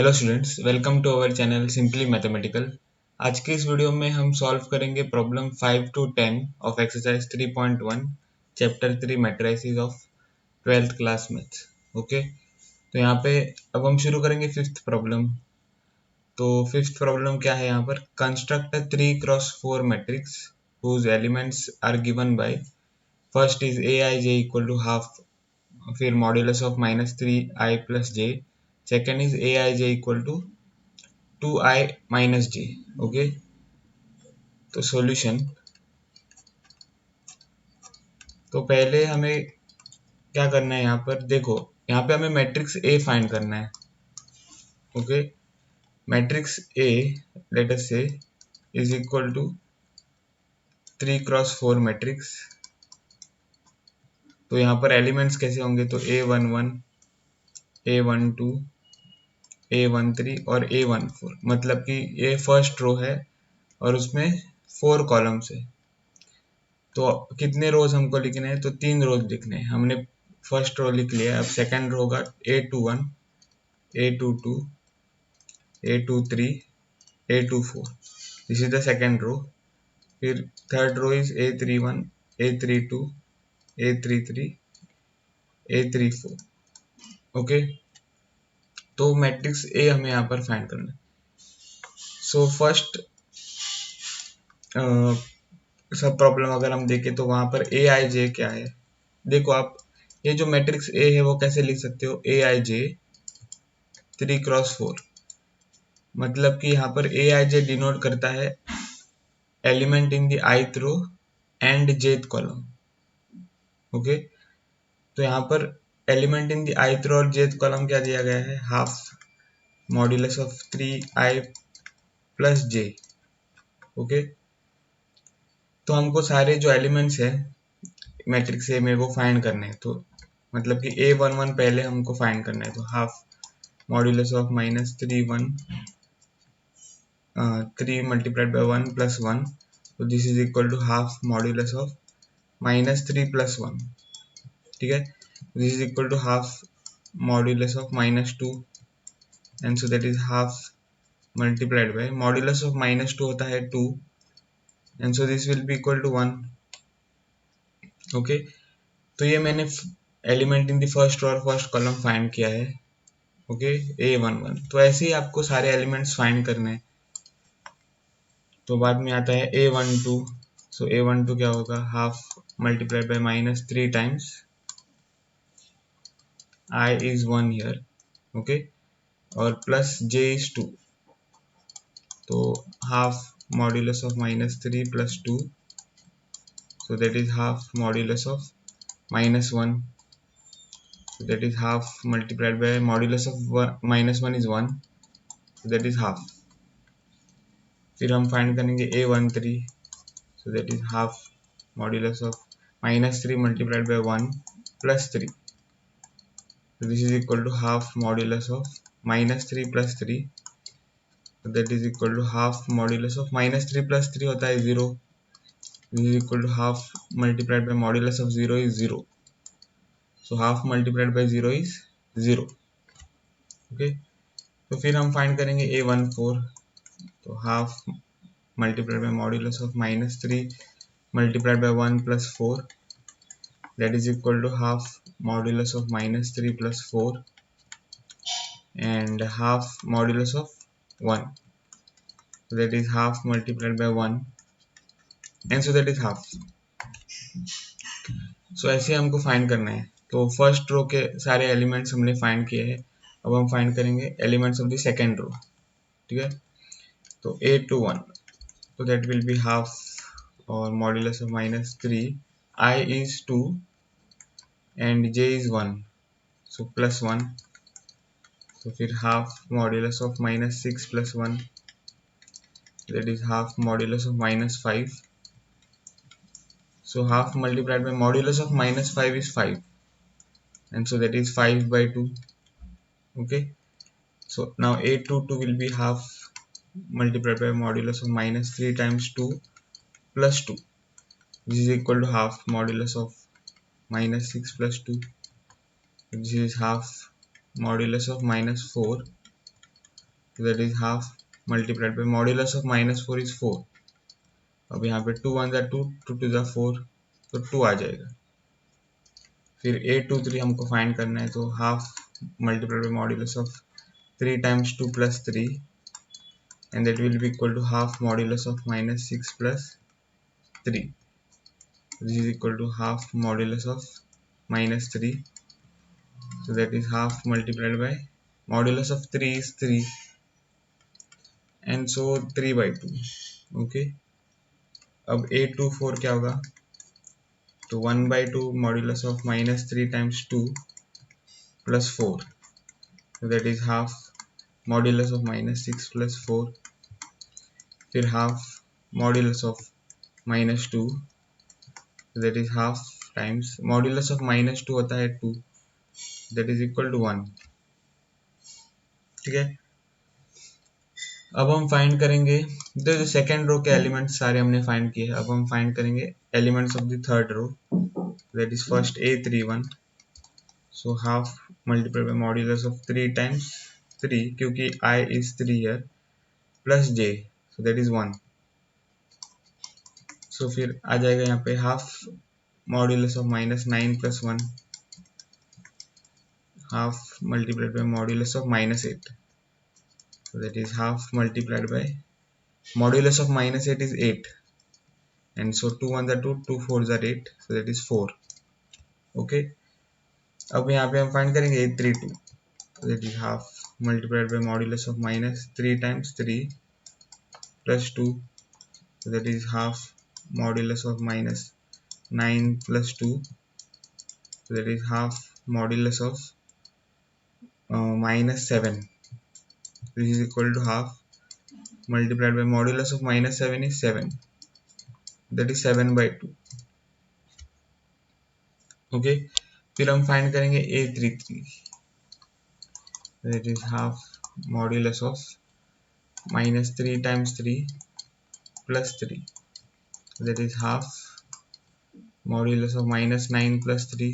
Hello students, welcome to our channel Simply Mathematical. आज के इस वीडियो में हम सॉल्व करेंगे problem 5 to 10 of exercise 3.1 chapter 3 matrices of 12th class maths. Okay, तो यहाँ पे अब हम शुरू करेंगे फिफ्थ प्रॉब्लम। तो फिफ्थ प्रॉब्लम क्या है यहाँ पर? Construct a 3x4 matrix whose elements are given by first is a I j equal to half, फिर modulus of -3i plus J, second is a I j equal to 2i minus j. Okay, तो solution, तो पहले हमें क्या करना है यहाँ पर? देखो, यहाँ पे हमें मैट्रिक्स ए फाइंड करना है। Okay, matrix A let us से is equal to 3x4 matrix. तो यहाँ पर एलिमेंट्स कैसे होंगे? तो a11, a12, a13 और a14, मतलब कि ये फर्स्ट रो है और उसमें 4 कॉलम्स है। तो कितने रोज हमको लिखने हैं? तो 3 रोज लिखने हैं। हमने फर्स्ट रो लिख लिया। अब सेकंड रो होगा a21, a22, a23, a24, this is the second row. फिर third row is a31, a32, a33, a34। Okay, तो मैट्रिक्स ए हमें यहाँ पर फाइंड करना है। सो फर्स्ट सब प्रॉब्लम अगर हम देखें तो वहां पर ए आई जे क्या है? देखो आप, ये जो मैट्रिक्स ए है वो कैसे लिख सकते हो? ए आई जे 3x4, मतलब कि यहाँ पर ए आई जे डिनोट करता है element in the ith row and jth column. Okay, तो यहाँ पर element in the ith row और jth कॉलम क्या दिया गया है? Half modulus of 3i plus j. Okay, तो हमको सारे जो एलिमेंट्स है मैट्रिक्स ए में वो फाइंड करने हैं। तो मतलब कि a11 पहले हमको फाइंड करना है। तो half modulus of -3 3 multiplied by 1 plus 1, तो this is equal to half modulus of -3 plus 1। ठीक है, this is equal to half modulus of -2, and so that is half multiplied by modulus of -2 होता है 2, and so this will be equal to 1। Okay, तो ये मैंने element in the first row और first column find किया है। Okay, a11। तो ऐसे ही आपको सारे एलिमेंट्स फाइंड करने हैं। तो बाद में आता है a12। सो a12 क्या होगा? Half multiplied bye -3 times I is 1 here। Okay, और प्लस j is 2, तो half modulus of -3 plus 2, so that is half modulus of -1, so that is half multiplied by modulus of -1 is 1, so that is half। फिर हम find करेंगे a13, so that is half modulus of -3 multiplied by 1 plus 3, so this is equal to half modulus of -3 plus 3, so that is equal to half modulus of -3 plus 3 होता है 0, this is equal to half multiplied by modulus of 0 is 0, so half multiplied by 0 is 0। Okay, तो फिर हम find करेंगे a14, तो half multiplied by modulus of -3 multiplied by 1 plus 4, that is equal to half modulus of -3 plus 4 and half modulus of 1, so that is half multiplied by 1, and so that is half। so ऐसे हमको find करना है। तो first row के सारे elements हमने find किए हैं। अब हम फाइंड करेंगे elements of the second row. ठीक है, तो a21, so that will be half or modulus of -3, I is 2 and j is 1, so plus 1, so फिर half modulus of -6 plus 1, that is half modulus of -5, so half multiplied by modulus of -5 is 5, and so that is 5 by 2। Okay, so now a22 will be half multiplied by modulus of -3 times 2 plus 2, this is equal to half modulus of -6 plus 2, this is half modulus of -4, that is half multiplied by modulus of -4 is 4। अब यहाँ पे 2 1 2, 2 2 4, तो 2 आ जाएगा। फिर 8 2 3 हमको find करना है, तो half multiplied by modulus of 3 times 2 plus 3, and that will be equal to half modulus of -6 plus 3. This is equal to half modulus of -3, so that is half multiplied by modulus of 3 is 3, and so 3 by 2. Okay, अब 8 2 4 क्या होगा, तो 1 by 2 modulus of -3 times 2 plus 4, so that is half modulus of -6 plus 4, फिर half modulus of -2, so that is half times modulus of -2 होता है 2, that is equal to 1। ठीक है, अब हम फाइंड करेंगे, तो जो सेकेंड रो के एलिमेंट्स सारे हमने फाइंड किए हैं, अब हम फाइंड करेंगे elements of the third row, that is first A31, so half multiply by modulus of 3 times 3, क्योंकि I is 3 here, plus j, so that is 1। So फिर आ जाएगा यहाँ पे half modulus of -9 plus 1, half multiplied by modulus of -8, so that is half multiplied by modulus of -8 is 8, and so 2 1s are 2, 2 4s are 8, so that is 4। okay, अब यहाँ पे हम find करेंगे 832, that is half multiplied by modulus of -3 times 3 plus 2, so that is half modulus of -9 plus 2, so that is half modulus of -7, this is equal to half multiplied by modulus of -7 is 7, that is 7 by 2। Okay, फिर हम find करेंगे A33, that is half modulus of -3 times 3 plus 3, that is half modulus of -9 plus 3,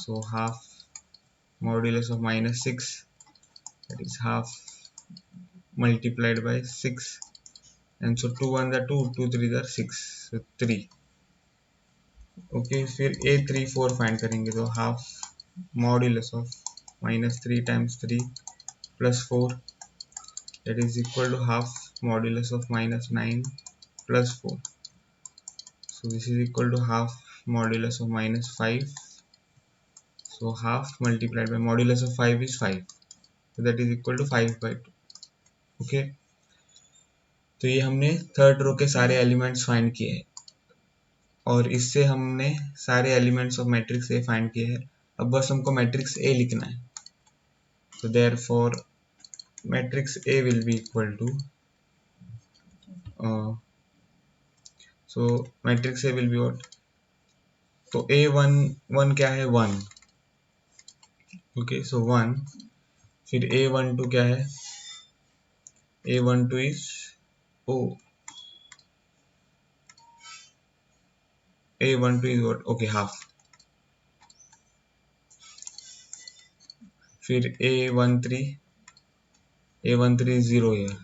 so half modulus of -6, that is half multiplied by 6, and so 2 1s are 2, 2 3s are 6, so 3। Okay, फिर A34 find करेंगे, तो half modulus of -3 times 3 plus 4, that is equal to half modulus of -9 plus 4, so this is equal to half modulus of -5, so half multiplied by modulus of 5 is 5, so that is equal to 5 by 2। okay, तो ये हमने third row के सारे elements find किए हैं, और इससे हमने सारे elements of matrix A find किए हैं। अब बस हमको मैट्रिक्स ए लिखना है, तो therefore matrix A will be equal to, so matrix A will be what, तो A11 क्या है, 1। ओके, सो 1, फिर A12 क्या है, A12 is o, A12 is what, okay, half. फिर A13 is 0 here।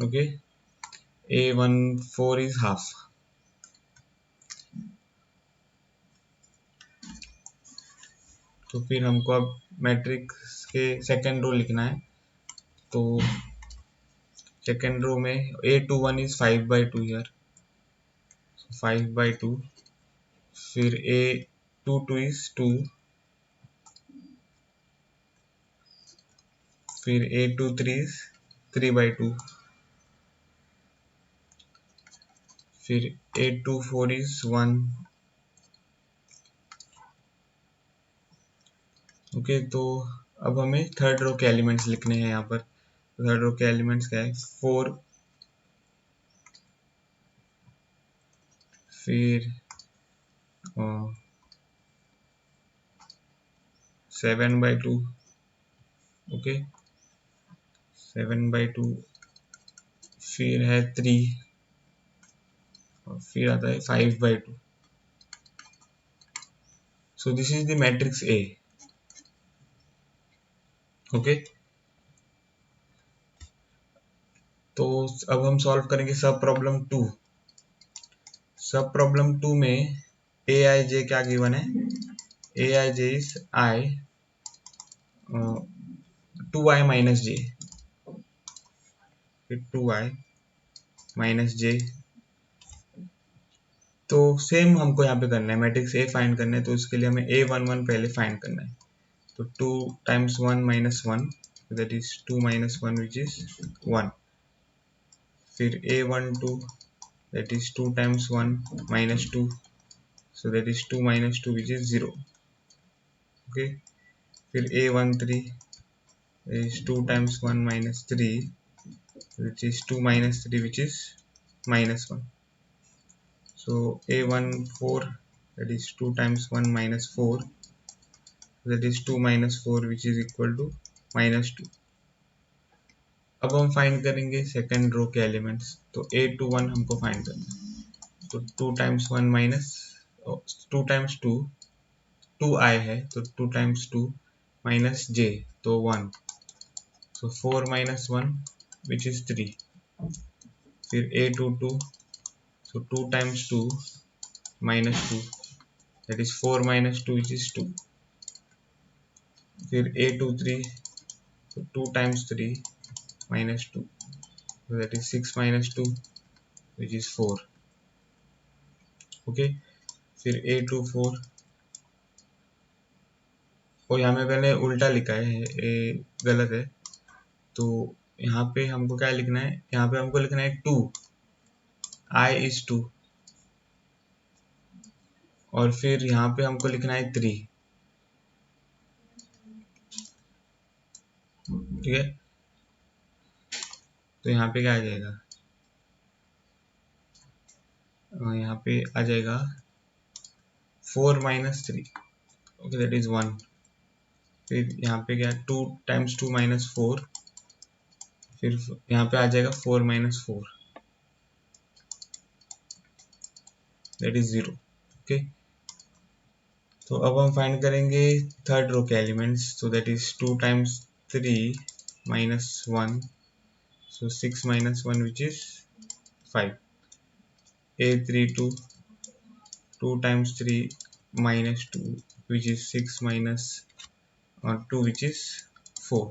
ओके, A14 is half। तो फिर हमको अब मैट्रिक्स के सेकेंड रो लिखना है, तो सेकेंड रो में A21 is 5 by 2 here, so 5 by 2, फिर A22 is 2, फिर A23 is 3 by 2, फिर A24 is 1। ओके, तो अब हमें थर्ड रो के एलिमेंट्स लिखने हैं यहाँ पर। थर्ड रो के एलिमेंट्स क्या है, 4, फिर 7 by 2, ओके, 7 by 2, फिर है 3, और फिर आता है 5 by 2। So this is the matrix A. Okay, तो अब हम सॉल्व करेंगे सब प्रॉब्लम 2। सब प्रॉब्लम 2 में ए आई जे क्या गिवन है, ए आई जे इज आई 2i माइनस जे, फिर 2i माइनस जे। तो सेम हमको यहाँ पे करना है, मैट्रिक्स ए फाइंड करना है, तो उसके लिए हमें a11 पहले फाइंड करना है। तो 2 times 1 minus 1 that is 2 minus 1 which is 1। फिर a12 that is 2 times 1 minus 2 so that is 2 minus 2 which is 0। okay, फिर a13 is 2 times 1 minus 3 which is 2 minus 3 which is minus 1। so a14 that is 2 times 1 minus 4 that is 2 minus 4 which is equal to minus 2। अब हम find करेंगे second row के elements. तो a21 हमको find करना है। तो 2 टाइम्स 1 माइनस 2 टाइम्स 2 2i है, तो 2 टाइम्स 2 माइनस j तो 1, so 4 minus 1 which is 3। फिर a22 so 2 times 2 minus 2 that is 4 minus 2 which is 2। फिर a23 so 2 times 3 minus 2 so that is 6 minus 2 which is 4। Okay, फिर a24 और यहाँ में मैंने उल्टा लिखा है, ए गलत है। तो यहाँ पे हमको क्या लिखना है, यहाँ पे हमको लिखना है 2 i is 2 और फिर यहाँ पे हमको लिखना है 3। ठीक है, तो यहाँ पे क्या आ जाएगा, यहाँ पे आ जाएगा 4 माइनस 3 ओके दैट इज 1। फिर यहाँ पे क्या 2 टाइम्स 2 माइनस 4, फिर यहाँ पे आ जाएगा 4 माइनस 4 दैट इज 0। ओके, तो अब हम फाइंड करेंगे थर्ड रो के एलिमेंट्स। तो that is 2 times 3 minus 1 so 6 minus 1 which is 5। a32 2 times 3 minus 2 which is 6 minus 2 which is 4।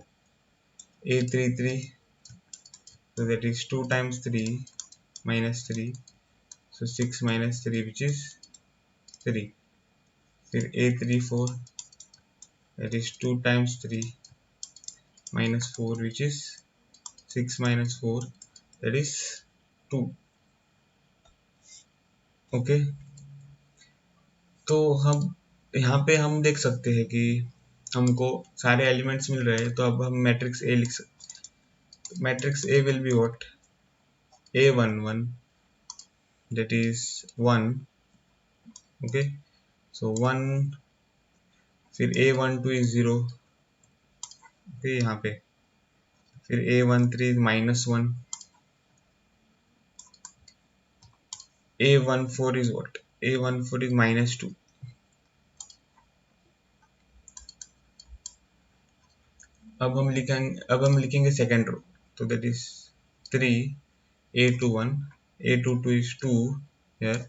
a33 so that is 2 times 3 minus 3 so 6 minus 3 which is 3। फिर a34 that is 2 times 3 minus 4 which is 6 minus 4 that is 2। Okay, तो हम यहाँ पे हम देख सकते हैं कि हमको सारे एलिमेंट्स मिल रहे हैं। तो अब हम मैट्रिक्स ए लिख सकते। Matrix A will be what, a11 that is 1। Okay, so 1, फिर a12 इज 0। ओके, यहाँ पे फिर a13 minus 1, a14 is what, a14 is minus 2। अब हम लिखेंगे सेकेंड रो। तो that is 3 a21 a22 is 2 here,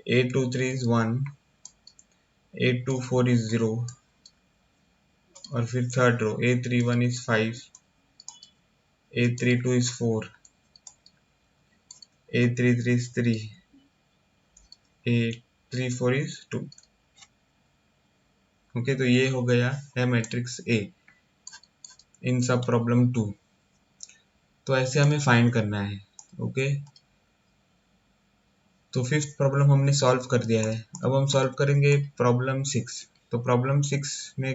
a23 is 1 a24 is 0 और फिर third row a31 is 5 a32 is 4 a33 is 3 a34 is 2। Okay, तो ये हो गया है मैट्रिक्स ए इन सब प्रॉब्लम 2। तो ऐसे हमें फाइंड करना है। ओके, तो फिफ्थ प्रॉब्लम हमने सॉल्व कर दिया है। अब हम सॉल्व करेंगे प्रॉब्लम 6। तो प्रॉब्लम 6 में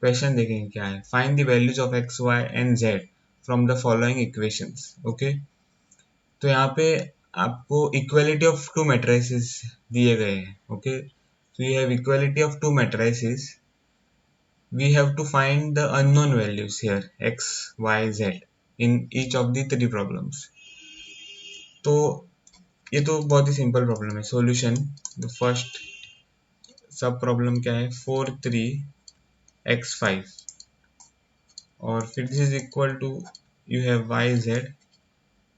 क्वेश्चन देखेंगे क्या है, find the values of x y and z from the following equations. Okay, तो यहाँ पे आपको इक्वालिटी ऑफ टू मैट्रिसेस दिए गए हैं। Okay, so you have equality of two matrices, we have to find the unknown values here x y z in each of the three problems। तो ये तो बहुत ही सिंपल प्रॉब्लम है। Solution, the first sub problem क्या है, 4 3 x 5 और फिर this is equal to you have y z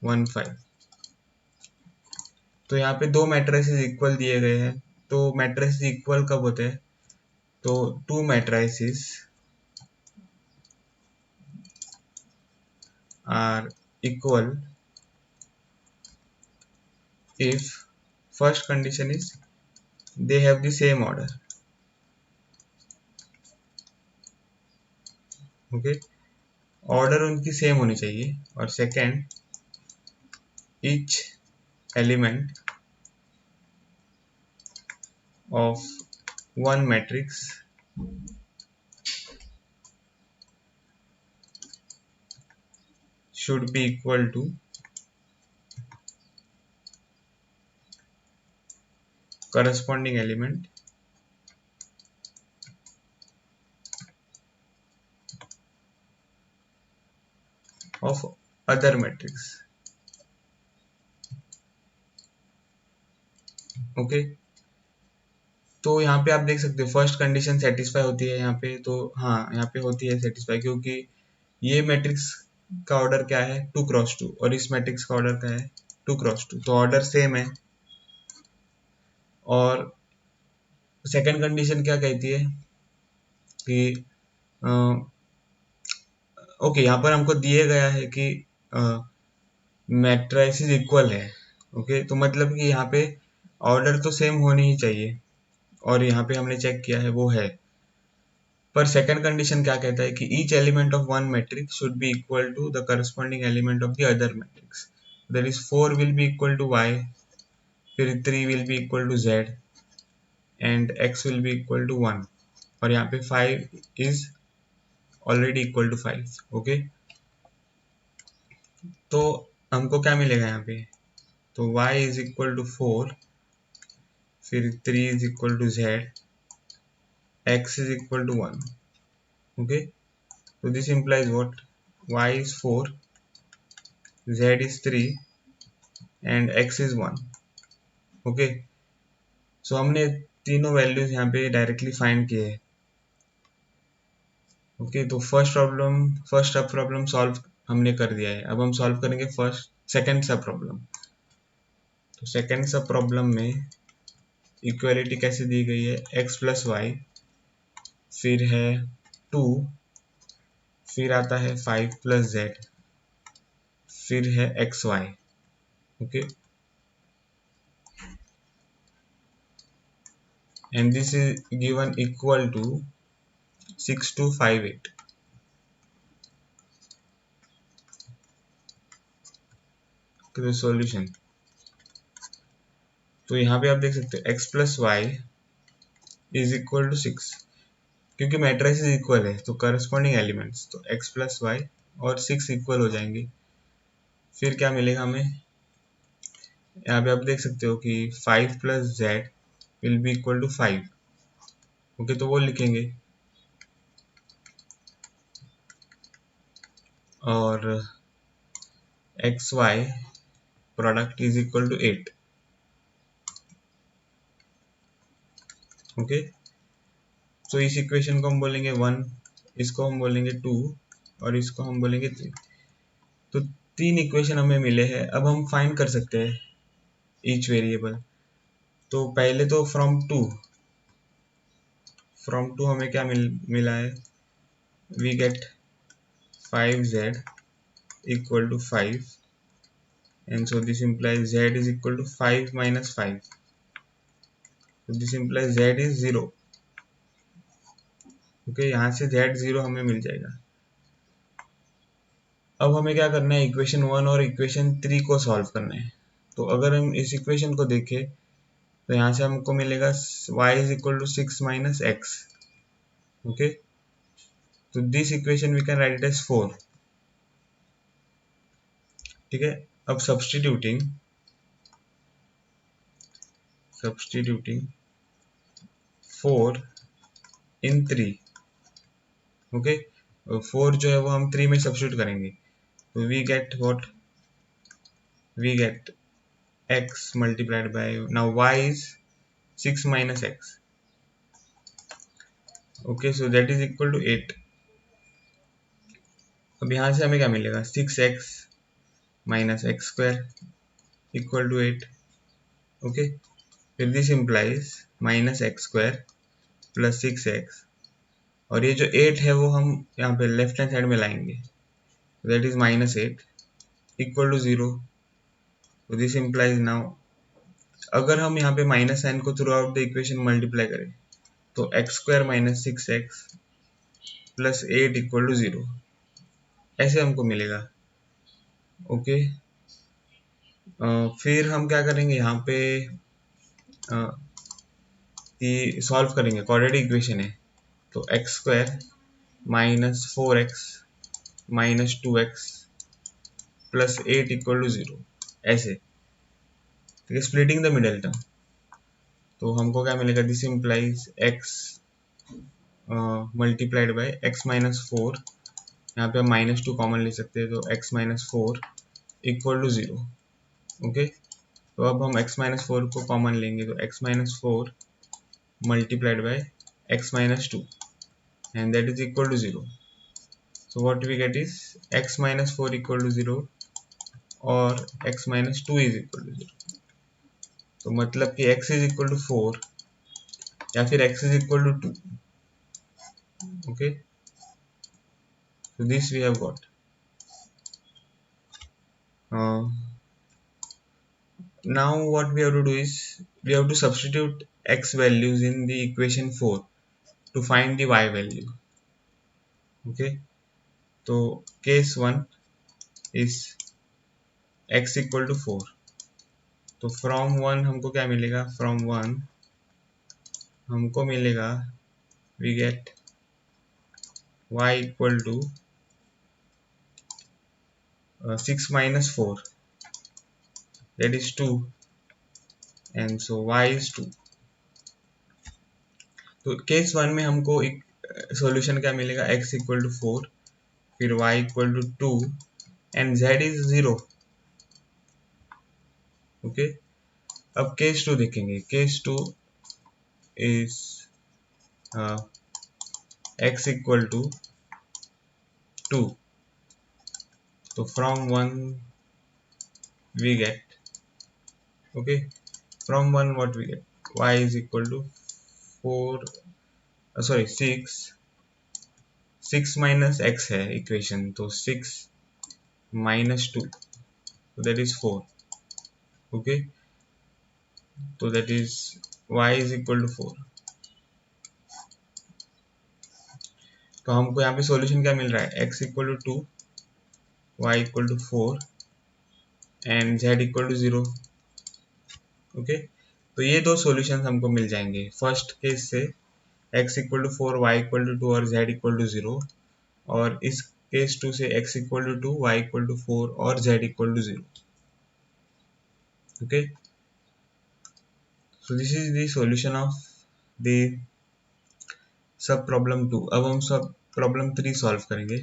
1 5। तो यहाँ पे दो मैट्रिसेस इक्वल दिए गए हैं। तो मैट्रिसेस इक्वल कब होते हैं? तो two matrices are equal if first condition is they have the same order. Okay, order उनकी सेम होनी चाहिए। और second, each element of one matrix should be equal to corresponding element of other matrix. Okay, तो यहाँ पे आप देख सकते हो फर्स्ट कंडीशन सेटिस्फाई होती है यहाँ पे। तो हाँ, यहाँ पे होती है सेटिस्फाई, क्योंकि ये मैट्रिक्स का ऑर्डर क्या है? 2 × 2, और इस मैट्रिक्स का ऑर्डर क्या है? 2 × 2, तो ऑर्डर सेम है। और सेकंड कंडीशन क्या कहती है कि ओके, यहाँ पर हमको दिए गया है कि मैट्रिसेस इक्वल है। ओके, तो मतलब कि यहाँ पे ऑर्डर तो सेम होनी ही चाहिए, और यहाँ पे हमने चेक किया है वो है। पर सेकंड कंडीशन क्या कहता है कि each element of one matrix should be equal to the corresponding element of the other matrix. That is 4 will be equal to y, फिर 3 will be equal to z, and x will be equal to 1, और यहाँ पे 5 is already equal to 5। Okay, तो हमको क्या मिलेगा यहाँ पे? तो y इज इक्वल टू 4, फिर 3 is equal to z, x is equal to 1। Okay, so this implies what? Y is 4, Z is 3, and X is 1. Okay, सो हमने तीनों वैल्यूज यहाँ पे डायरेक्टली फाइंड किए हैं। ओके, तो फर्स्ट सब प्रॉब्लम सॉल्व हमने कर दिया है। अब हम सॉल्व करेंगे सेकंड सब प्रॉब्लम। तो सेकंड सब प्रॉब्लम में इक्वालिटी कैसे दी गई है? x प्लस वाई, फिर है 2, फिर आता है 5 प्लस जेड, फिर है x y. Okay, and this is given equal to 6258. तो सॉल्यूशन, तो यहाँ पे आप देख सकते हो x plus y is equal to 6, क्योंकि मैट्रिसेस इक्वल है तो करस्पॉन्डिंग एलिमेंट्स, तो x प्लस वाई और 6 इक्वल हो जाएंगे। फिर क्या मिलेगा हमें? यहाँ पे आप देख सकते हो कि 5 plus z will be equal to 5। Okay, तो वो लिखेंगे, और x y product is equal to 8। Okay, तो इस इक्वेशन को हम बोलेंगे 1, इसको हम बोलेंगे 2, और इसको हम बोलेंगे 3। तो तीन इक्वेशन हमें मिले हैं। अब हम फाइंड कर सकते हैं ईच वेरिएबल। तो पहले तो फ्रॉम टू हमें क्या मिला है? We get 5z equal to 5, and so this implies z is equal to 5 minus 5, so this implies z is 0। Okay, यहाँ से z 0 हमें मिल जाएगा। अब हमें क्या करना है? इक्वेशन 1 और इक्वेशन 3 को सॉल्व करना है। तो अगर हम इस इक्वेशन को देखें तो यहाँ से हमको मिलेगा y is equal to 6 minus x. Okay, तो this equation we can write it as 4। ठीक है, अब सब्स्टिट्यूटिंग 4 इन 3। ओके, 4 जो है वो हम 3 में सब्स्टिट्यूट करेंगे, तो we get what? We get x multiplied by, now y is 6 minus x। okay, so that is equal to 8। अब यहाँ से हमें क्या मिलेगा, 6x minus x square equal to 8। Okay, फिर this implies minus x square plus 6x, और ये जो 8 है वो हम यहाँ पे लेफ्ट हैंड साइड में लाएंगे, that is minus 8 equal to 0। तो दिस इम्प्लाइज नाउ, अगर हम यहाँ पे माइनस साइन को throughout the equation multiply करें तो x square minus 6x plus 8 equal to 0 ऐसे हमको मिलेगा। ओके, फिर हम क्या करेंगे यहाँ पे कि सॉल्व करेंगे, क्वाड्रेटिक इक्वेशन है, तो x square minus 4x minus 2x plus 8 equal to 0 ऐसे, ठीक है, स्प्लिटिंग द मिडल टर्म। तो हमको क्या मिलेगा, this implies x multiplied by x minus 4, यहाँ पे हम माइनस 2 कॉमन ले सकते हैं, तो x minus 4 equal to 0। Okay, तो अब हम x माइनस 4 को कॉमन लेंगे, तो x minus 4 multiplied by x minus 2 and that is equal to 0। So what we get is x minus 4 equal to 0 और x minus 2 is equal to 0। तो मतलब कि x is equal to 4 या फिर x is equal to 2। Okay, so this we have got। Now what we have to do is we have to substitute x values in the equation 4 to find the y value। Okay, तो case 1 is x equal to 4, तो from 1 हमको क्या मिलेगा, from 1 हमको मिलेगा we get y equal to 6 minus 4 that is 2, and so y is 2। तो case 1 में हमको एक सॉल्यूशन क्या मिलेगा, x इक्वल टू 4 फिर y equal to 2 and z is 0। Okay, अब केस 2 देखेंगे, case 2 is x equal to 2, तो from 1 we get, okay, from 1 what we get, y is equal to 4 sorry 6 minus x है equation, तो 6 minus 2, so that is 4। Okay, तो that is y is equal to 4। तो हमको यहाँ पे solution क्या मिल रहा है, x equal to 2, y equal to 4 and z equal to 0। Okay, तो ये दो सॉल्यूशंस हमको मिल जाएंगे फर्स्ट केस से, x equal to 4 y equal to 2 और z इक्वल टू 0, और इस केस 2 से x equal to 2 y equal to 4 और z equal to 0। Okay, so this is the solution of the sub problem 2। अब हम सब problem 3 solve करेंगे।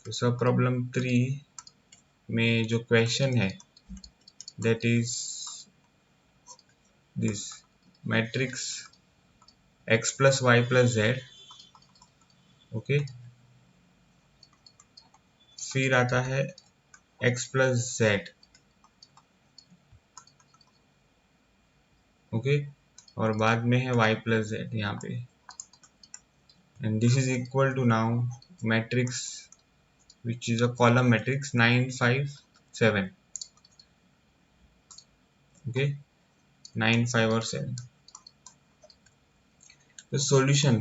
तो सब प्रॉब्लम 3 में जो क्वेश्चन है that is this matrix x plus y plus z. Okay, फिर आता है x प्लस जेड। ओके, और बाद में है y प्लस जेड यहाँ पे, and this is equal to now matrix which is a column matrix 9 5 7। okay, 9 5 और 7। तो सॉल्यूशन,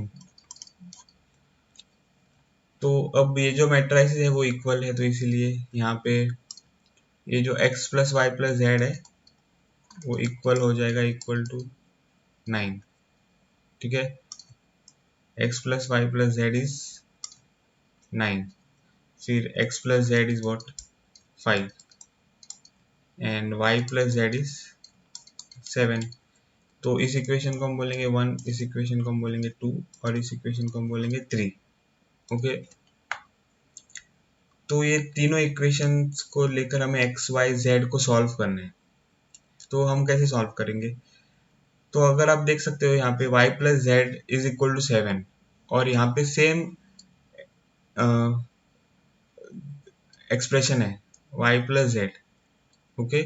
तो अब ये जो मैट्रिसेस है वो इक्वल है, तो इसीलिए यहाँ पे ये जो x plus y plus z है वो इक्वल हो जाएगा इक्वल टू 9। ठीक है, x plus y plus z is 9, फिर x plus z is what 5 and y plus z is 7। तो इस इक्वेशन को हम बोलेंगे 1, इस इक्वेशन को हम बोलेंगे 2 और इस इक्वेशन को हम बोलेंगे 3। ओके, तो ये तीनों इक्वेशंस को लेकर हमें x y z को सॉल्व करना है। तो हम कैसे सॉल्व करेंगे, तो अगर आप देख सकते हो यहाँ पे y plus z is equal to 7 और यहाँ पे सेम एक्सप्रेशन है y प्लस जेड, ओके,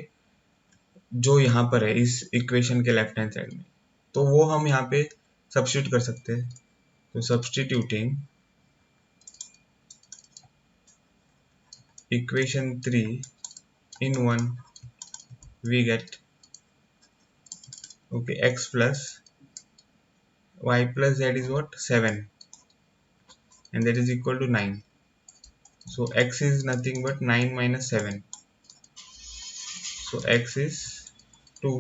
जो यहाँ पर है इस इक्वेशन के लेफ्ट हैंड साइड में, तो वो हम यहाँ पे सब्स्टिट्यूट कर सकते हैं। तो substituting equation 3 in 1 we get, okay, x plus y plus z is what, 7, and that is equal to 9. So x is nothing but 9 minus 7, so x is 2,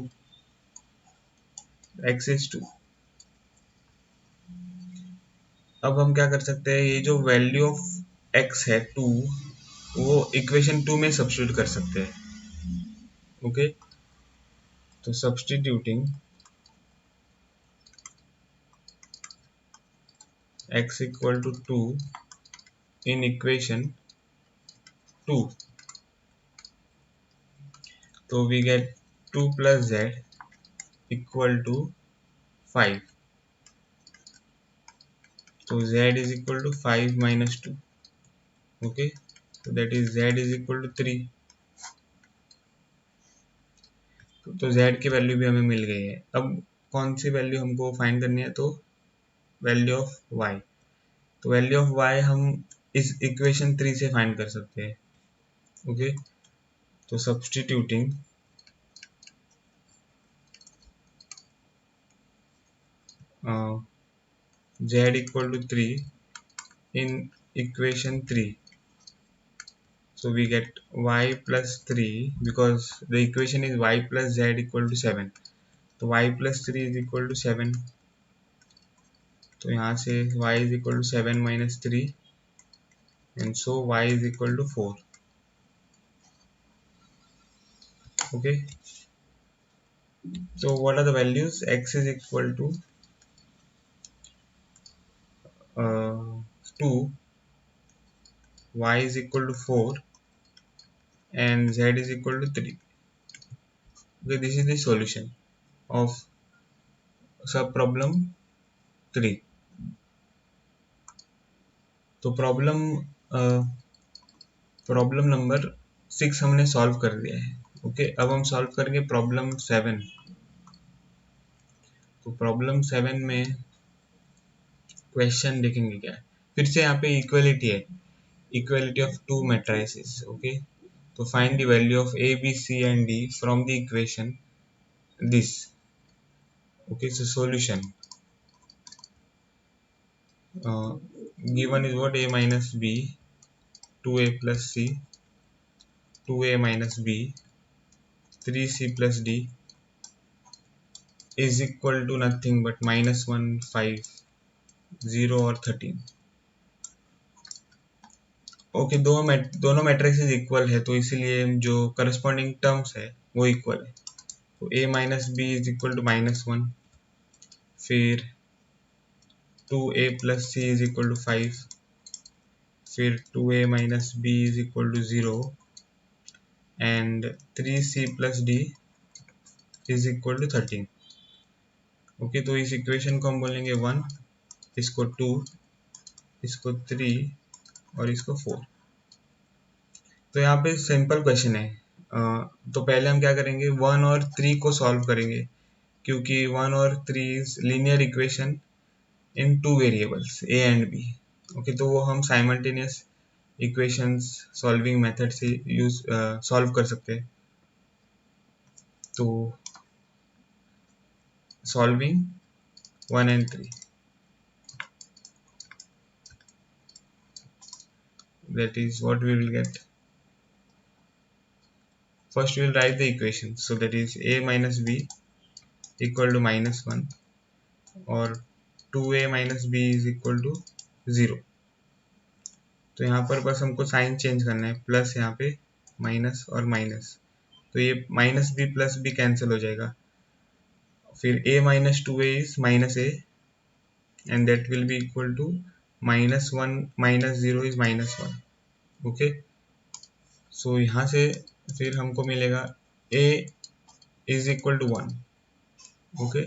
x is 2. अब हम क्या कर सकते हैं, ये जो वैल्यू ऑफ x है 2, वो इक्वेशन 2 में सब्स्टिट्यूट कर सकते हैं, ओके। तो substituting x equal to 2 in equation 2, तो we get 2 plus z equal to 5. So z is equal to 5 minus 2, okay, so that is z is equal to 3. तो z की वैल्यू भी हमें मिल गई है। अब कौन सी वैल्यू हमको फाइंड करनी है, तो वैल्यू ऑफ y। तो वैल्यू ऑफ y हम इस इक्वेशन 3 से फाइंड कर सकते हैं, ओके। तो substituting z equal to 3 in equation 3, so we get y plus 3 because the equation is y plus z equal to 7, तो y plus 3 is equal to 7, तो यहाँ से y is equal to 7 minus 3, and so y is equal to 4, okay. So what are the values? X is equal to 2, y is equal to 4, and z is equal to 3. Okay, this is the solution of sub problem 3. तो problem number 6 हमने solve कर दिया है, okay. अब हम solve करेंगे problem 7। तो problem 7 में क्वेश्चन देखेंगे क्या है, फिर से यहाँ पे इक्वलिटी है, equality of two matrices, okay. तो find the value of a b c and d from the equation this, okay. So solution given is what, a minus b, 2a plus c, 2a minus b, 3c plus d is equal to nothing but -1, 5, 0 और 13, okay. दोनों matrices equal है, तो इसीलिए जो corresponding terms है वो equal है। तो a minus b is equal to -1, फिर 2a plus c is equal to 5, फिर 2a minus b is equal to 0, and 3c plus d is equal to 13, okay. तो इस इक्वेशन को हम बोलेंगे 1, इसको 2, इसको 3 और इसको 4। तो यहाँ पे सिंपल क्वेश्चन है, तो पहले हम क्या करेंगे, 1 और 3 को सॉल्व करेंगे, क्योंकि 1 और 3 is linear equation in two variables a and b, okay. तो वो हम साइमल्टेनियस इक्वेशंस सॉल्विंग मेथड से यूज सॉल्व कर सकते हैं। तो solving 1 and 3, that is what we will get. First we will write the equation, so that is a minus b equal to -1 और 2a minus b is equal to 0। तो यहाँ पर बस हमको साइन चेंज करना है, प्लस यहाँ पे माइनस और माइनस, तो ये minus b plus b cancel हो जाएगा, फिर a minus 2a is minus a and that will be equal to -1 minus 0 is -1, okay. So यहाँ से फिर हमको मिलेगा a is equal to 1, okay.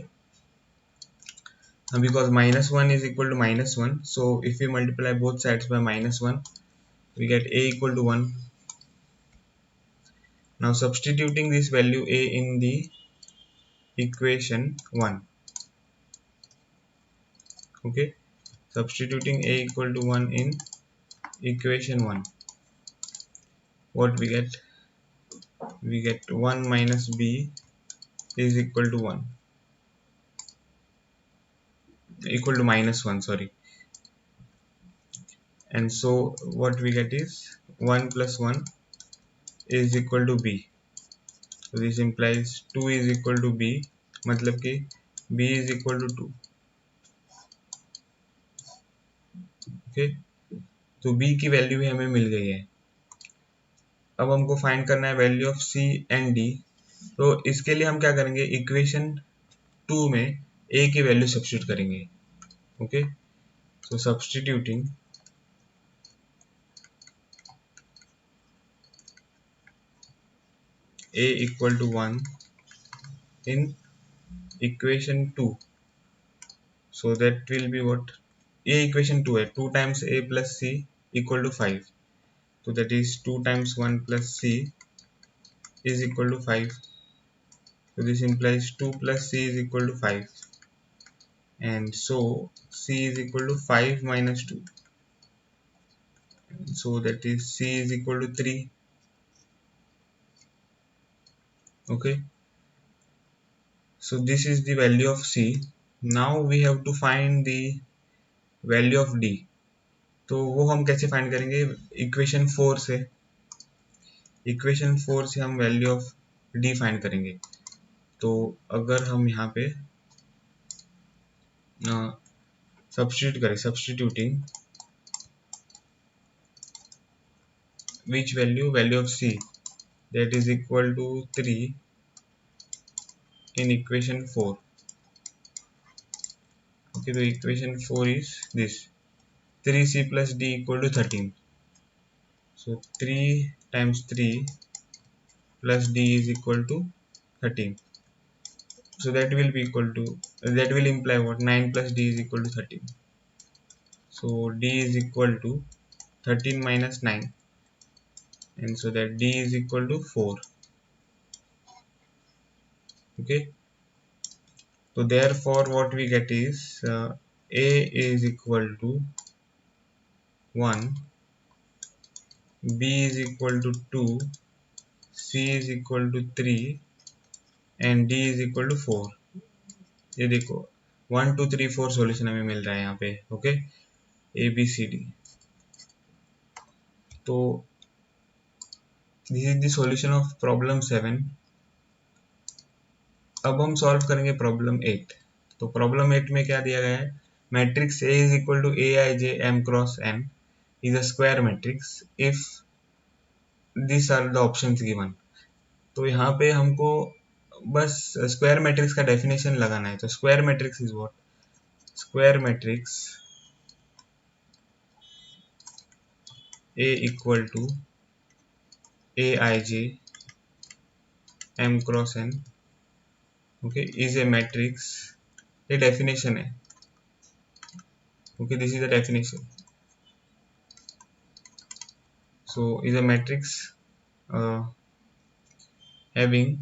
because minus 1 is equal to minus 1, so if we multiply both sides by minus 1, we get a equal to 1. Now substituting this value a in the equation 1, okay, substituting a equal to 1 in equation 1, what we get? We get 1 minus b is equal to 1, equal to minus 1, sorry. And so what we get is 1 plus 1 is equal to b. So this implies 2 is equal to b, मतलब कि b is equal to 2. Okay, तो b की value भी हमें मिल गई है. अब हमको फाइंड करना है value of c and d. तो इसके लिए हम क्या करेंगे, इक्वेशन 2 में a की वैल्यू सब्स्टिट्यूट करेंगे. Okay, so substituting a equal to 1 in equation 2, so that will be what, a equation 2 है, 2 times a plus c equal to 5, so that is 2 times 1 plus c is equal to 5. So this implies 2 plus c is equal to 5, and so c is equal to 5 minus 2, so that is c is equal to 3. Okay, so this is the value of c. Now we have to find the value of d. तो वो हम कैसे find करेंगे, equation 4 से. Equation 4 से हम value of d find करेंगे. तो अगर हम यहाँ पे सब्स्टिट्यूट करें, substituting which value of c, that is equal to 3 in equation 4. Okay, so equation 4 is this, 3c plus d equal to 13. So 3 times 3 plus d is equal to 13. So that will be equal to, that will imply what, 9 plus d is equal to 13. So d is equal to 13 minus 9, and so that d is equal to 4. Okay, so therefore what we get is a is equal to 1, b is equal to 2, c is equal to 3, and d is equal to 4. ये देखो 1 2 3 4 solution हमें मिल रहा है यहाँ पे. Okay, A B C D. तो this is the solution of problem 7. अब हम सॉल्व करेंगे प्रॉब्लम 8. तो प्रॉब्लम 8 में क्या दिया गया है, matrix A is equal to A I J M cross N is a square matrix if this are the options given. तो यहाँ पे हमको बस स्क्वायर मैट्रिक्स का डेफिनेशन लगाना है. तो square matrix is what, square matrix A equal to Aij m cross n, okay, is a matrix. ये definition है. Okay, this is the definition. So is a matrix having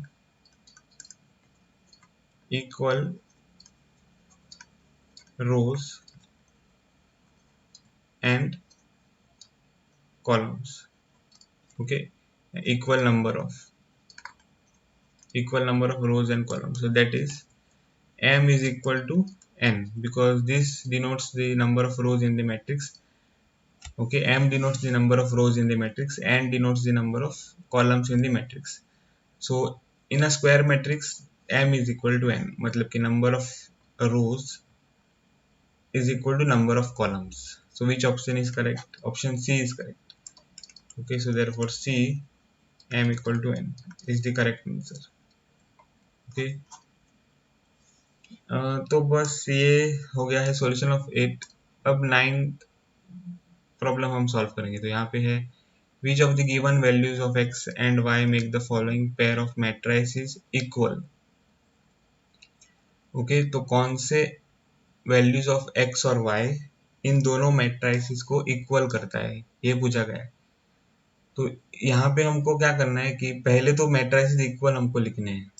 equal rows and columns. Okay, equal number of rows and columns. So that is m is equal to n, because this denotes the number of rows in the matrix. Okay, m denotes the number of rows in the matrix, n denotes the number of columns in the matrix. So in a square matrix m is equal to n, मतलब कि number of rows is equal to number of columns. So which option is correct? Option C is correct. Okay, so therefore C, m equal to n is the correct answer. Okay, तो बस ये हो गया है solution of 8. अब 9th problem हम solve करेंगे. तो यहाँ पे है which of the given values of x and y make the following pair of matrices equal. Okay, तो कौन से वैल्यूज ऑफ एक्स और वाई इन दोनों मैट्रिसेस को इक्वल करता है, ये पूछा गया है। तो यहाँ पे हमको क्या करना है कि पहले तो मैट्रिसेस इक्वल हमको लिखने हैं।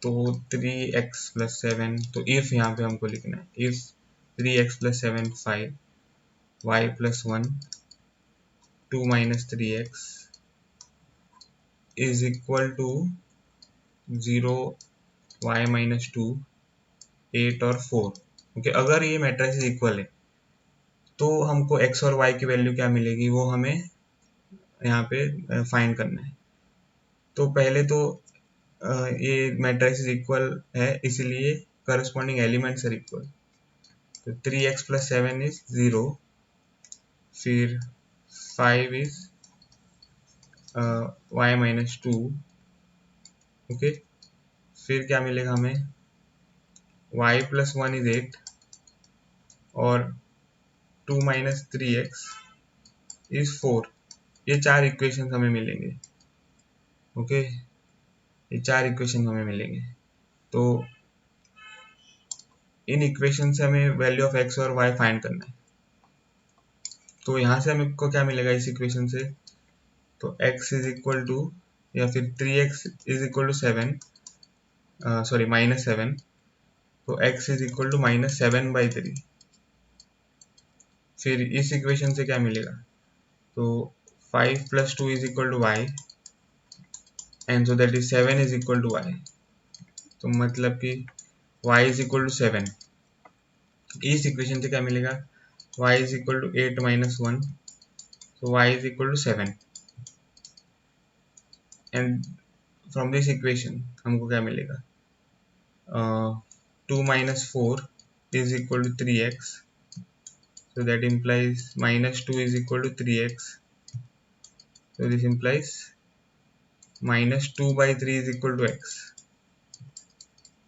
तो 3x+7, तो इफ यहाँ पे हमको लिखना है if 3x+7 5, y+1 2 - 3x is equal to 0, y-2 8 और 4। ओके, अगर ये मैट्रिसेस इक्वल है तो हमको x और y की वैल्यू क्या मिलेगी वो हमें यहाँ पे फाइंड करना है। तो पहले तो ये मैट्रिसेस इक्वल है इसलिए करस्पॉन्डिंग एलिमेंट्स आर इक्वल। तो 3x+7 इज 0, फिर 5 इज y-2। ओके, फिर क्या मिलेगा हमें, y+1 इज 8 और 2 - 3x इज 4। ये चार इक्वेशन हमें मिलेंगे। ओके, ये चार इक्वेशन हमें मिलेंगे। तो इन इक्वेशन से हमें वैल्यू ऑफ एक्स और वाई फाइंड करना है। तो यहाँ से हमको क्या मिलेगा इस इक्वेशन से, तो x इज इक्वल टू, या फिर 3x is equal to 7, sorry -7, तो x इज इक्वल टू -7/3। फिर इस इक्वेशन से क्या मिलेगा, तो 5 + 2 is equal to y, and so that is 7 is equal to y। तो मतलब कि y इज इक्वल टू 7। इस इक्वेशन से क्या मिलेगा, y is equal to 8 - 1, so y is equal to 7। And from this equation हमको क्या मिलेगा, 2 - 4 is equal to 3x, so that implies -2 is equal to 3x, so this implies -2/3 is equal to x,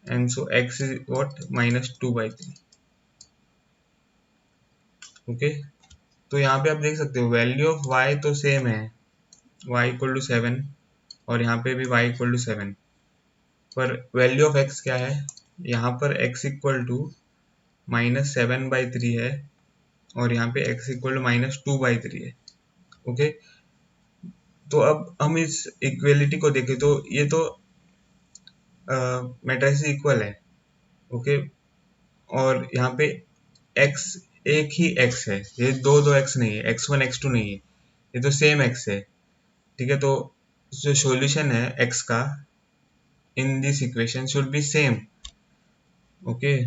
and so x is what, -2/3। Okay, तो यहाँ पे आप देख सकते हो वैल्यू ऑफ y तो सेम है, y इक्वल टू 7, और यहाँ पे भी y इक्वल टू 7, पर वैल्यू ऑफ x क्या है, यहाँ पर x इक्वल टू -7/3 है और यहाँ पे x इक्वल टू -2/3 है। ओके, तो अब हम इस इक्वेलिटी को देखें तो ये तो मैट्रिसेस इक्वल है। ओके, और यहाँ पे x एक ही x है, ये दो x नहीं है, x1 x2 नहीं है, ये तो सेम x है। ठीक है, तो जो सॉल्यूशन है x का in this equation should be same. Okay,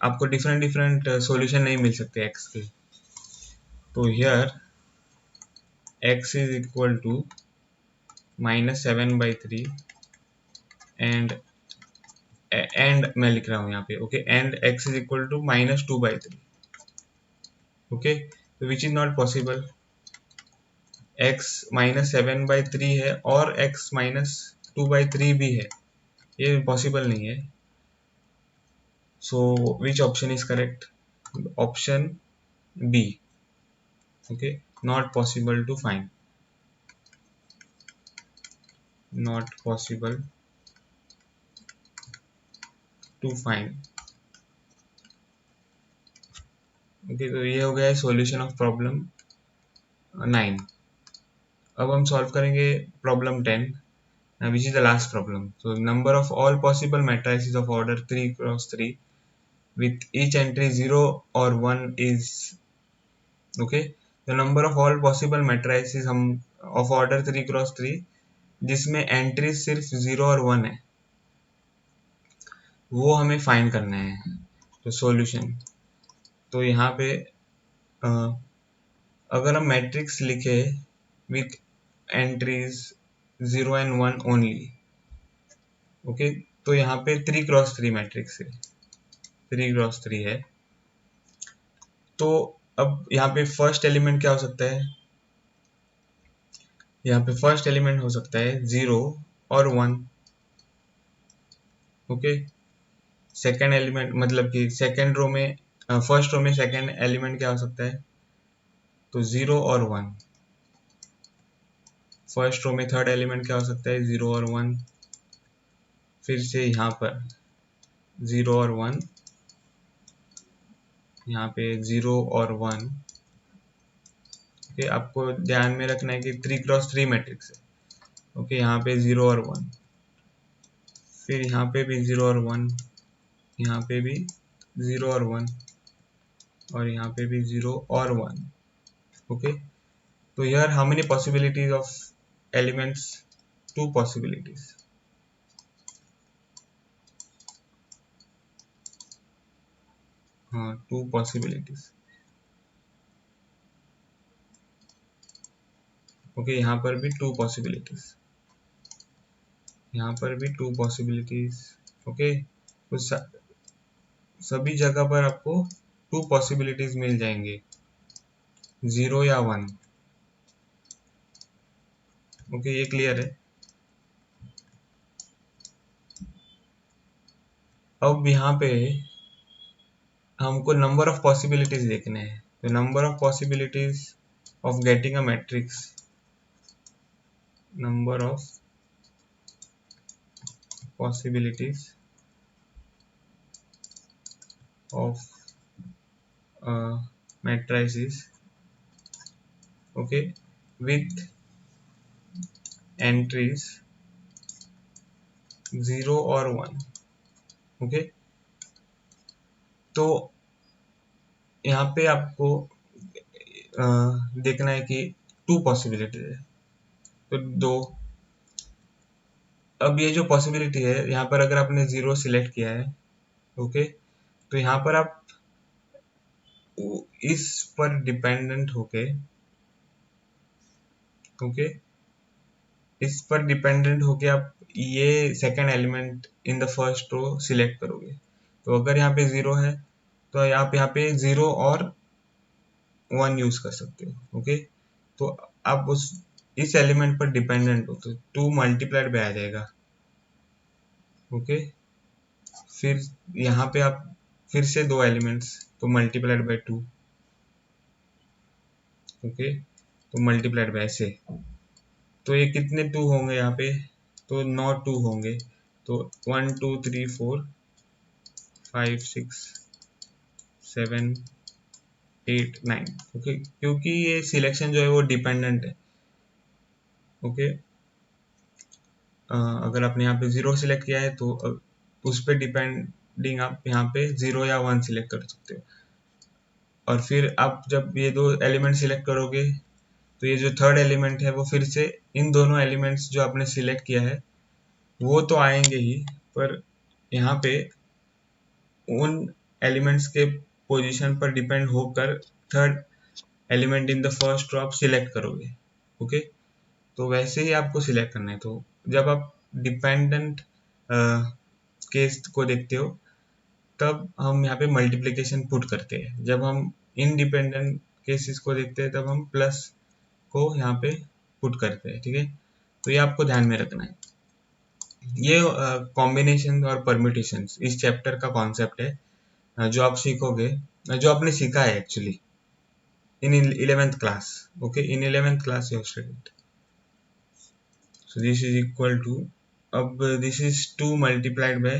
आपको डिफरेंट सॉल्यूशन नहीं मिल सकते x के। तो here x is equal to -7/3 and मैं लिख रहा हूँ यहाँ पे। Okay, and x is equal to -2/3। Okay, तो which is not possible, x -7/3 है और x -2/3 भी है, ये पॉसिबल नहीं है। So which option is correct, option B. Okay, not possible to find, not possible to find. Okay, तो ये हो गया है सॉल्यूशन ऑफ प्रॉब्लम 9। अब हम सॉल्व करेंगे problem 10, which is the last problem. So number of all possible matrices of order 3 cross 3 with each entry 0 or 1 is, okay, the number of all possible matrices हम of order 3 cross 3 जिसमें entries सिर्फ 0 और 1 है वो हमें find करना है। तो सॉल्यूशन, तो यहाँ पे अगर हम मैट्रिक्स लिखे with entries 0 and 1 only, okay, तो यहाँ पे 3 क्रॉस 3 मैट्रिक्स है, 3 क्रॉस 3 है। तो अब यहाँ पे फर्स्ट एलिमेंट क्या हो सकता है, यहाँ पे फर्स्ट एलिमेंट हो सकता है 0 और 1। ओके, सेकेंड एलिमेंट मतलब कि सेकेंड रो में, फर्स्ट रो में सेकेंड एलिमेंट क्या हो सकता है, तो 0 और 1। फर्स्ट रो में थर्ड एलिमेंट क्या हो सकता है, 0 और 1। फिर से यहाँ पर 0 और 1, यहाँ पे 0 और 1। ओके, आपको ध्यान में रखना है कि 3x3 मैट्रिक्स है। ओके, यहाँ पे 0 और 1, फिर यहाँ पे भी 0 और 1, यहाँ पे भी 0 और 1, और यहाँ पे भी 0 और 1। ओके, तो here how many possibilities of elements? 2 possibilities. हाँ, 2 possibilities. ओके, यहाँ पर भी 2 possibilities, यहाँ पर भी 2 possibilities. ओके, तो सभी जगह पर आपको 2 possibilities मिल जाएंगे, 0 या 1। ओके, ये क्लियर है। अब यहाँ पे हमको नंबर ऑफ पॉसिबिलिटीज देखने हैं, तो number of possibilities of getting a matrix, number of possibilities of matrices, okay, with entries 0 और 1। ओके, तो यहाँ पे आपको देखना है कि 2 पॉसिबिलिटी है, तो 2। अब ये जो पॉसिबिलिटी है, यहाँ पर अगर आपने 0 सिलेक्ट किया है, ओके, तो यहाँ पर आप इस पर डिपेंडेंट होके, ओके, इस पर डिपेंडेंट होके आप ये second element in the first row select करोगे। तो अगर यहाँ पे 0 है तो आप यहाँ पे 0 और 1 यूज कर सकते हो। ओके, तो आप इस एलिमेंट पर डिपेंडेंट हो तो 2 मल्टीप्लाइड पे आ जाएगा। ओके, फिर यहाँ पे आप फिर से 2 एलिमेंट्स, तो मल्टीप्लाइड बाय 2। ओके, तो मल्टीप्लाइड बाय ऐसे, तो ये कितने 2 होंगे यहाँ पे, तो 9 2 होंगे, तो 1 2 3 4 5 6 7 8 9। ओके, क्योंकि ये सिलेक्शन जो है वो डिपेंडेंट है। ओके, अगर आपने यहाँ पे 0 सिलेक्ट किया है तो उस पर डिपेंडिंग आप यहाँ पे 0 या 1 सिलेक्ट कर सकते हो, और फिर आप जब ये 2 एलिमेंट सिलेक्ट करोगे तो ये जो थर्ड एलिमेंट है वो फिर से इन दोनों एलिमेंट्स जो आपने सिलेक्ट किया है वो तो आएंगे ही, पर यहाँ पे उन एलिमेंट्स के पोजीशन पर डिपेंड होकर third element in the first row आप सिलेक्ट करोगे। ओके, तो वैसे ही आपको सिलेक्ट करना है। तो जब आप डिपेंडेंट केस को देखते हो तब हम यहाँ पे मल्टीप्लिकेशन पुट करते हैं, जब हम इनडिपेंडेंट केसेस को देखते हैं तब हम प्लस को यहाँ पे पुट करते हैं। ठीक है, तो ये आपको ध्यान में रखना है। ये कॉम्बिनेशन और परम्यूटेशंस इस चैप्टर का कॉन्सेप्ट है, जो आप सीखोगे, जो आपने सीखा है actually in 11th class. Okay, in 11th class you have studied. So this is equal to, अब this is 2 multiplied by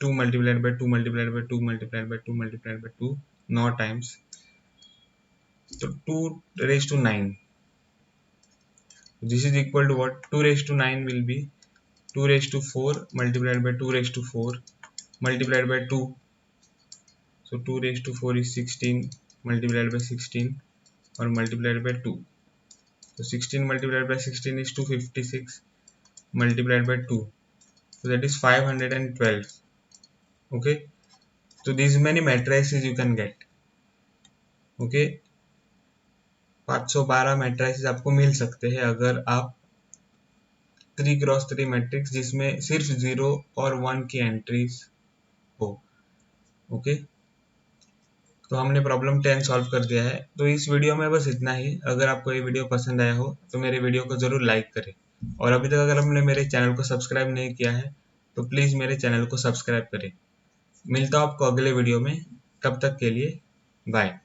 2 multiplied by 2 multiplied by 2 multiplied by 2 multiplied by 2 9 times, so 2 raised to 9. This is equal to what? 2 raised to 9 will be 2 raised to 4 multiplied by 2 raised to 4 multiplied by 2. So 2 raised to 4 is 16 multiplied by 16 or multiplied by 2. So 16 multiplied by 16 is 256 multiplied by 2. So that is 512. Okay, so these many matrices you can get. Okay, 512 matrices आपको मिल सकते हैं अगर आप 3x3 matrix जिसमें सिर्फ 0 और 1 की entries हो। ओके, तो हमने प्रॉब्लम 10 सॉल्व कर दिया है। तो इस वीडियो में बस इतना ही। अगर आपको ये वीडियो पसंद आया हो तो मेरे वीडियो को ज़रूर लाइक करें, और अभी तक अगर आपने मेरे चैनल को सब्सक्राइब नहीं किया है तो प्लीज़ मेरे चैनल को सब्सक्राइब करें। मिलता हूँ आपको अगले वीडियो में, तब तक के लिए बाय।